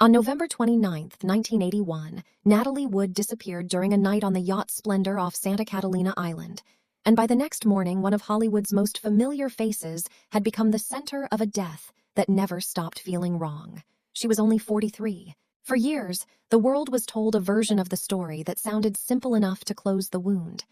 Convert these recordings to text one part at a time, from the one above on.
On November 29, 1981, Natalie Wood disappeared during a night on the yacht Splendor off Santa Catalina Island, and by the next morning, one of Hollywood's most familiar faces had become the center of a death that never stopped feeling wrong. She was only 43. For years, the world was told a version of the story that sounded simple enough to close the wound.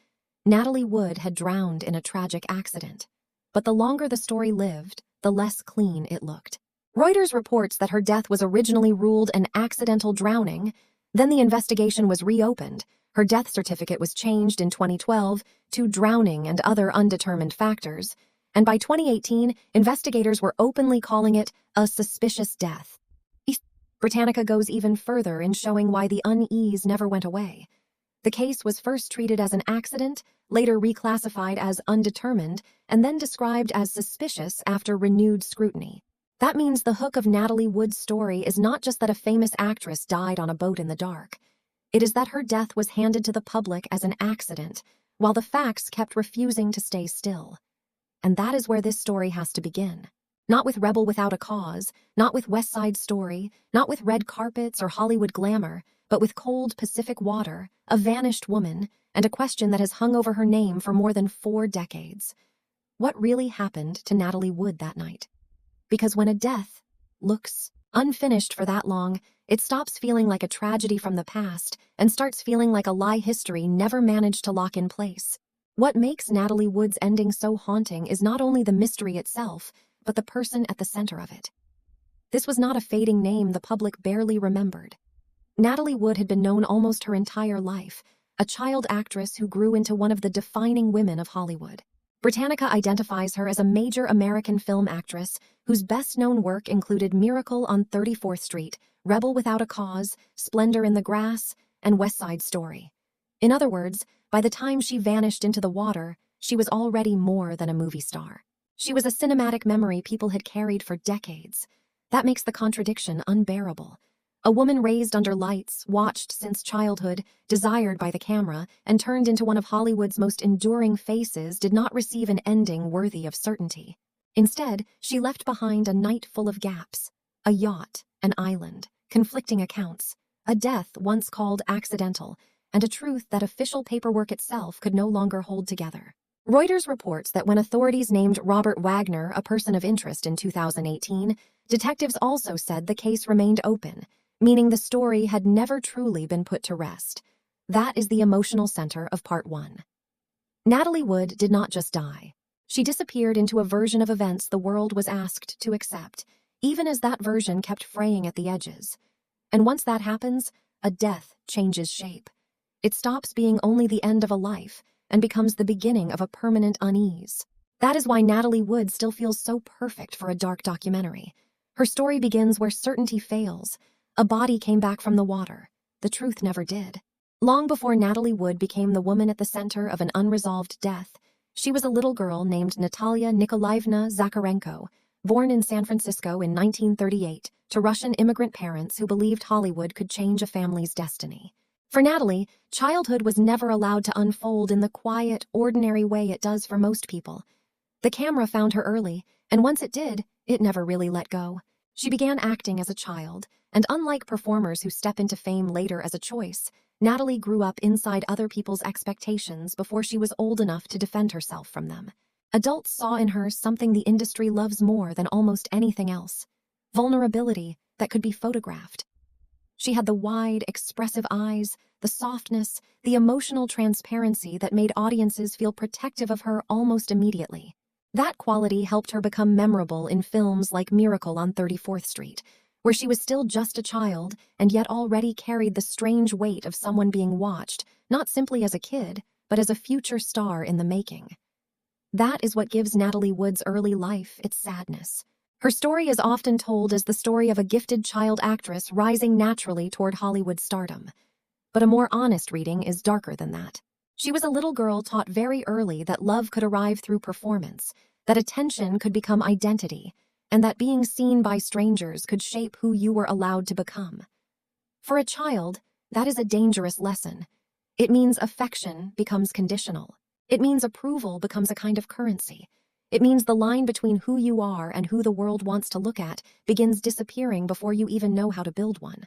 Natalie Wood had drowned in a tragic accident. But the longer the story lived, the less clean it looked. Reuters reports that her death was originally ruled an accidental drowning. Then the investigation was reopened. Her death certificate was changed in 2012 to drowning and other undetermined factors. And by 2018, investigators were openly calling it a suspicious death. Britannica goes even further in showing why the unease never went away. The case was first treated as an accident, later reclassified as undetermined, and then described as suspicious after renewed scrutiny. That means the hook of Natalie Wood's story is not just that a famous actress died on a boat in the dark. It is that her death was handed to the public as an accident, while the facts kept refusing to stay still. And that is where this story has to begin. Not with Rebel Without a Cause, not with West Side Story, not with red carpets or Hollywood glamour, but with cold Pacific water, a vanished woman, and a question that has hung over her name for more than 4 decades. What really happened to Natalie Wood that night? Because when a death looks unfinished for that long, it stops feeling like a tragedy from the past and starts feeling like a lie history never managed to lock in place. What makes Natalie Wood's ending so haunting is not only the mystery itself, but the person at the center of it. This was not a fading name the public barely remembered. Natalie Wood had been known almost her entire life, a child actress who grew into one of the defining women of Hollywood. Britannica identifies her as a major American film actress whose best-known work included Miracle on 34th Street, Rebel Without a Cause, Splendor in the Grass, and West Side Story. In other words, by the time she vanished into the water, she was already more than a movie star. She was a cinematic memory people had carried for decades. That makes the contradiction unbearable. A woman raised under lights, watched since childhood, desired by the camera, and turned into one of Hollywood's most enduring faces did not receive an ending worthy of certainty. Instead, she left behind a night full of gaps, a yacht, an island, conflicting accounts, a death once called accidental, and a truth that official paperwork itself could no longer hold together. Reuters reports that when authorities named Robert Wagner a person of interest in 2018, detectives also said the case remained open, meaning the story had never truly been put to rest. That is the emotional center of Part 1. Natalie Wood did not just die. She disappeared into a version of events the world was asked to accept, even as that version kept fraying at the edges. And once that happens, a death changes shape. It stops being only the end of a life and becomes the beginning of a permanent unease. That is why Natalie Wood still feels so perfect for a dark documentary. Her story begins where certainty fails. A body came back from the water. The truth never did. Long before Natalie Wood became the woman at the center of an unresolved death, she was a little girl named Natalia Nikolaevna Zakharenko, born in San Francisco in 1938 to Russian immigrant parents who believed Hollywood could change a family's destiny. For Natalie, childhood was never allowed to unfold in the quiet, ordinary way it does for most people. The camera found her early, and once it did, it never really let go. She began acting as a child, and unlike performers who step into fame later as a choice, Natalie grew up inside other people's expectations before she was old enough to defend herself from them. Adults saw in her something the industry loves more than almost anything else: vulnerability that could be photographed. She had the wide, expressive eyes, the softness, the emotional transparency that made audiences feel protective of her almost immediately. That quality helped her become memorable in films like Miracle on 34th Street, where she was still just a child and yet already carried the strange weight of someone being watched, not simply as a kid, but as a future star in the making. That is what gives Natalie Wood's early life its sadness. Her story is often told as the story of a gifted child actress rising naturally toward Hollywood stardom. But a more honest reading is darker than that. She was a little girl taught very early that love could arrive through performance, that attention could become identity, and that being seen by strangers could shape who you were allowed to become. For a child, that is a dangerous lesson. It means affection becomes conditional. It means approval becomes a kind of currency. It means the line between who you are and who the world wants to look at begins disappearing before you even know how to build one.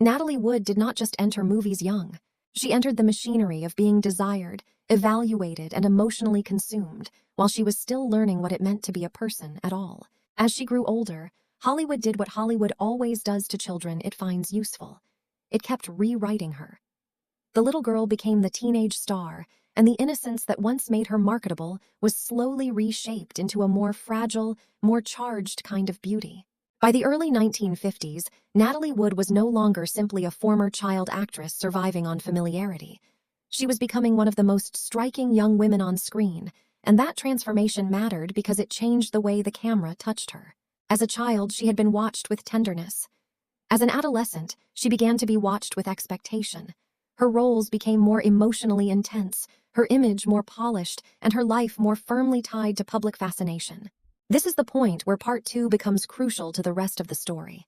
Natalie Wood did not just enter movies young. She entered the machinery of being desired, evaluated, and emotionally consumed while she was still learning what it meant to be a person at all. As she grew older, Hollywood did what Hollywood always does to children it finds useful. It kept rewriting her. The little girl became the teenage star, and the innocence that once made her marketable was slowly reshaped into a more fragile, more charged kind of beauty. By the early 1950s, Natalie Wood was no longer simply a former child actress surviving on familiarity. She was becoming one of the most striking young women on screen, and that transformation mattered because it changed the way the camera touched her. As a child, she had been watched with tenderness. As an adolescent, she began to be watched with expectation. Her roles became more emotionally intense, her image more polished, and her life more firmly tied to public fascination. This is the point where Part 2 becomes crucial to the rest of the story.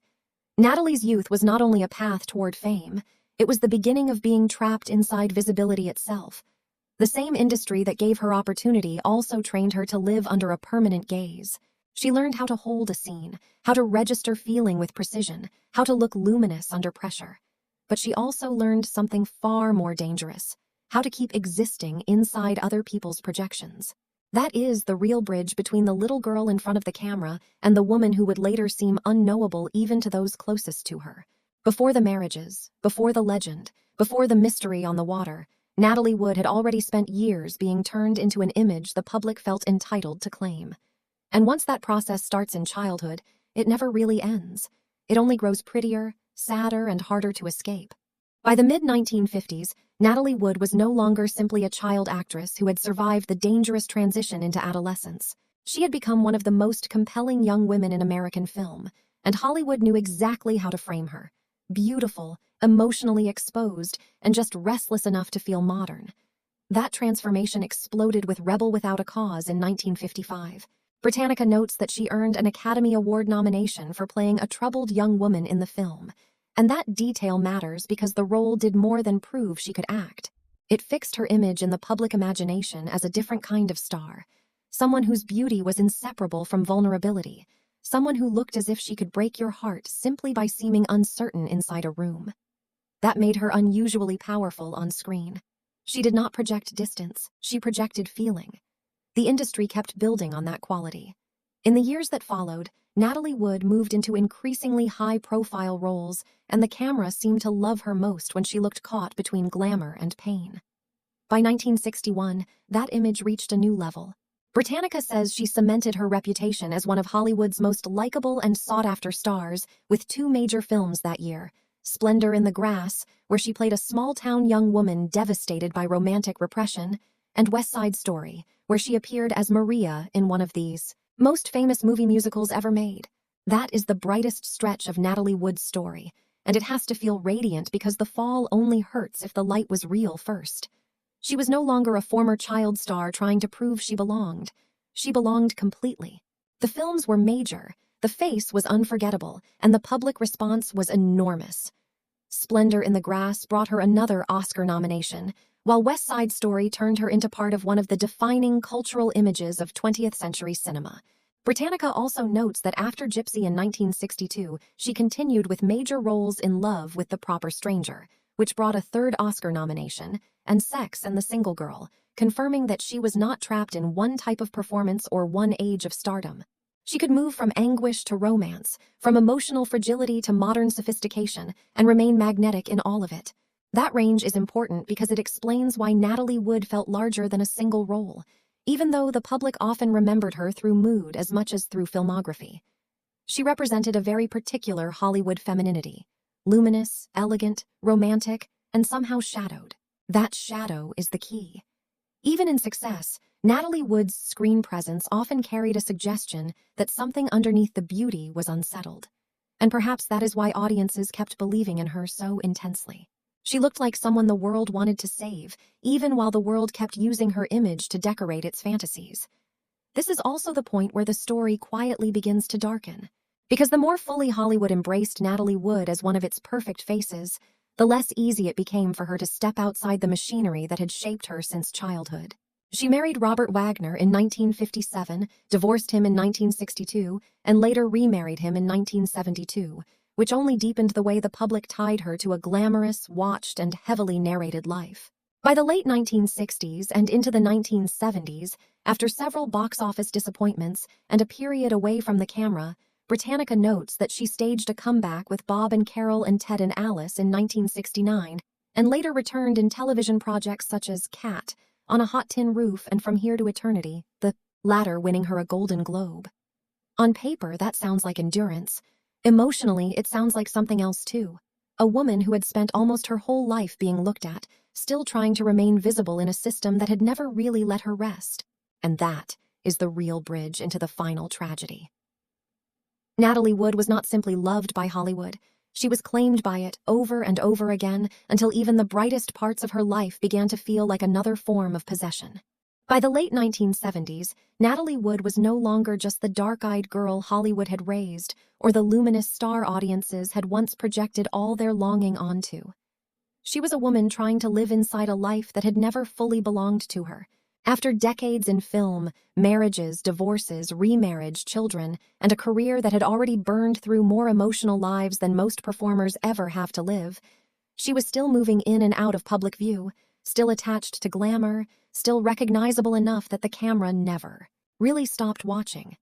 Natalie's youth was not only a path toward fame, it was the beginning of being trapped inside visibility itself. The same industry that gave her opportunity also trained her to live under a permanent gaze. She learned how to hold a scene, how to register feeling with precision, how to look luminous under pressure. But she also learned something far more dangerous: how to keep existing inside other people's projections. That is the real bridge between the little girl in front of the camera and the woman who would later seem unknowable even to those closest to her. Before the marriages, before the legend, before the mystery on the water, Natalie Wood had already spent years being turned into an image the public felt entitled to claim. And once that process starts in childhood, it never really ends. It only grows prettier, sadder, and harder to escape. By the mid-1950s, Natalie Wood was no longer simply a child actress who had survived the dangerous transition into adolescence. She had become one of the most compelling young women in American film, and Hollywood knew exactly how to frame her. Beautiful, emotionally exposed, and just restless enough to feel modern. That transformation exploded with Rebel Without a Cause in 1955. Britannica notes that she earned an Academy Award nomination for playing a troubled young woman in the film. And that detail matters because the role did more than prove she could act. It fixed her image in the public imagination as a different kind of star. Someone whose beauty was inseparable from vulnerability. Someone who looked as if she could break your heart simply by seeming uncertain inside a room. That made her unusually powerful on screen. She did not project distance, she projected feeling. The industry kept building on that quality. In the years that followed, Natalie Wood moved into increasingly high-profile roles, and the camera seemed to love her most when she looked caught between glamour and pain. By 1961, that image reached a new level. Britannica says she cemented her reputation as one of Hollywood's most likable and sought-after stars with two major films that year: Splendor in the Grass, where she played a small-town young woman devastated by romantic repression, and West Side Story, where she appeared as Maria in one of these most famous movie musicals ever made. That is the brightest stretch of Natalie Wood's story, and it has to feel radiant because the fall only hurts if the light was real first. She was no longer a former child star trying to prove she belonged. She belonged completely. The films were major, the face was unforgettable, and the public response was enormous. Splendor in the Grass brought her another Oscar nomination, while West Side Story turned her into part of one of the defining cultural images of 20th century cinema. Britannica also notes that after Gypsy in 1962, she continued with major roles in Love with the Proper Stranger, which brought a third Oscar nomination, and Sex and the Single Girl, confirming that she was not trapped in one type of performance or one age of stardom. She could move from anguish to romance, from emotional fragility to modern sophistication, and remain magnetic in all of it. That range is important because it explains why Natalie Wood felt larger than a single role, even though the public often remembered her through mood as much as through filmography. She represented a very particular Hollywood femininity: luminous, elegant, romantic, and somehow shadowed. That shadow is the key. Even in success, Natalie Wood's screen presence often carried a suggestion that something underneath the beauty was unsettled. And perhaps that is why audiences kept believing in her so intensely. She looked like someone the world wanted to save, even while the world kept using her image to decorate its fantasies. This is also the point where the story quietly begins to darken. Because the more fully Hollywood embraced Natalie Wood as one of its perfect faces, the less easy it became for her to step outside the machinery that had shaped her since childhood. She married Robert Wagner in 1957, divorced him in 1962, and later remarried him in 1972, which only deepened the way the public tied her to a glamorous, watched, and heavily narrated life. By the late 1960s and into the 1970s, after several box office disappointments and a period away from the camera, Britannica notes that she staged a comeback with Bob and Carol and Ted and Alice in 1969, and later returned in television projects such as Cat, On a Hot Tin Roof, and From Here to Eternity, the latter winning her a Golden Globe. On paper, that sounds like endurance. Emotionally, it sounds like something else too. A woman who had spent almost her whole life being looked at, still trying to remain visible in a system that had never really let her rest. And that is the real bridge into the final tragedy. Natalie Wood was not simply loved by Hollywood. She was claimed by it over and over again until even the brightest parts of her life began to feel like another form of possession. By the late 1970s, Natalie Wood was no longer just the dark-eyed girl Hollywood had raised or the luminous star audiences had once projected all their longing onto. She was a woman trying to live inside a life that had never fully belonged to her. After decades in film, marriages, divorces, remarriage, children, and a career that had already burned through more emotional lives than most performers ever have to live, she was still moving in and out of public view, still attached to glamour, still recognizable enough that the camera never really stopped watching.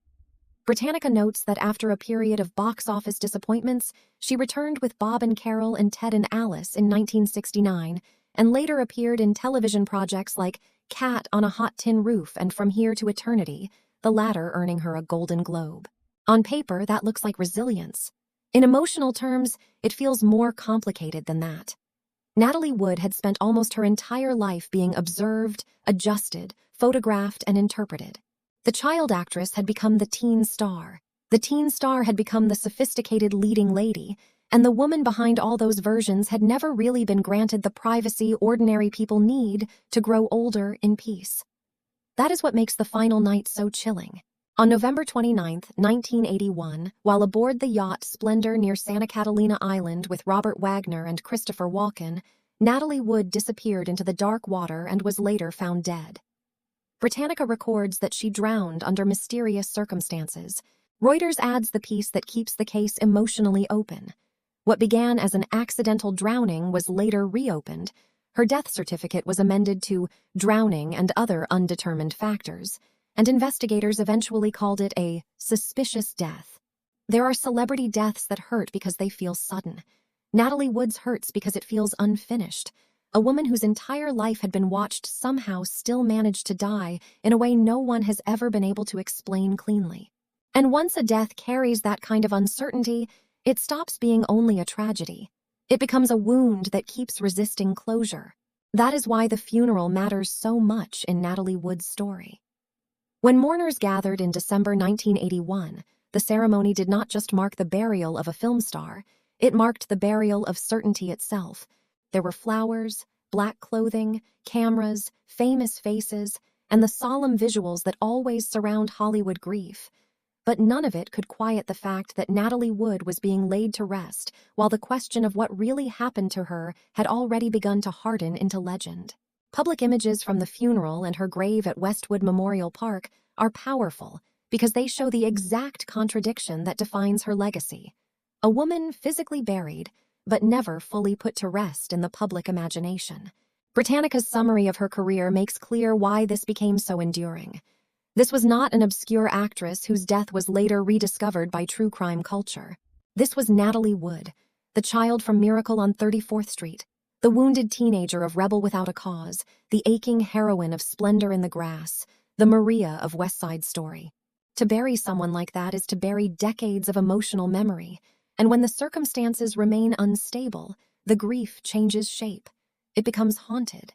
Britannica notes that after a period of box office disappointments, she returned with Bob and Carol and Ted and Alice in 1969, and later appeared in television projects like Cat, On a Hot Tin Roof, and From Here to Eternity, the latter earning her a Golden Globe. On paper, that looks like resilience. In emotional terms, it feels more complicated than that. Natalie Wood had spent almost her entire life being observed, adjusted, photographed, and interpreted. The child actress had become the teen star. The teen star had become the sophisticated leading lady, and the woman behind all those versions had never really been granted the privacy ordinary people need to grow older in peace. That is what makes the final night so chilling. On November 29, 1981, while aboard the yacht Splendor near Santa Catalina Island with Robert Wagner and Christopher Walken, Natalie Wood disappeared into the dark water and was later found dead. Britannica records that she drowned under mysterious circumstances. Reuters adds the piece that keeps the case emotionally open. What began as an accidental drowning was later reopened. Her death certificate was amended to drowning and other undetermined factors, and investigators eventually called it a suspicious death. There are celebrity deaths that hurt because they feel sudden. Natalie Wood's hurts because it feels unfinished. A woman whose entire life had been watched somehow still managed to die in a way no one has ever been able to explain cleanly. And once a death carries that kind of uncertainty, it stops being only a tragedy. It becomes a wound that keeps resisting closure. That is why the funeral matters so much in Natalie Wood's story. When mourners gathered in December 1981, the ceremony did not just mark the burial of a film star, it marked the burial of certainty itself. There were flowers, black clothing, cameras, famous faces, and the solemn visuals that always surround Hollywood grief. But none of it could quiet the fact that Natalie Wood was being laid to rest, while the question of what really happened to her had already begun to harden into legend. Public images from the funeral and her grave at Westwood Memorial Park are powerful because they show the exact contradiction that defines her legacy. A woman physically buried, but never fully put to rest in the public imagination. Britannica's summary of her career makes clear why this became so enduring. This was not an obscure actress whose death was later rediscovered by true crime culture. This was Natalie Wood, the child from Miracle on 34th Street, the wounded teenager of Rebel Without a Cause, the aching heroine of Splendor in the Grass, the Maria of West Side Story. To bury someone like that is to bury decades of emotional memory, and when the circumstances remain unstable, the grief changes shape. It becomes haunted.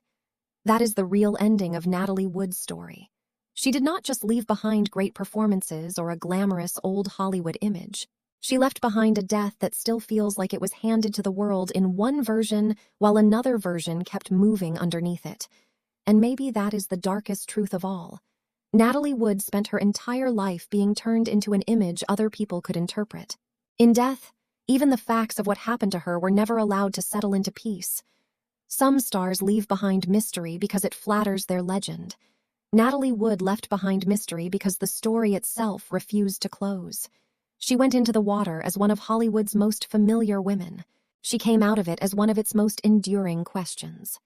That is the real ending of Natalie Wood's story. She did not just leave behind great performances or a glamorous old Hollywood image. She left behind a death that still feels like it was handed to the world in one version while another version kept moving underneath it. And maybe that is the darkest truth of all. Natalie Wood spent her entire life being turned into an image other people could interpret. In death, even the facts of what happened to her were never allowed to settle into peace. Some stars leave behind mystery because it flatters their legend. Natalie Wood left behind mystery because the story itself refused to close. She went into the water as one of Hollywood's most familiar women. She came out of it as one of its most enduring questions.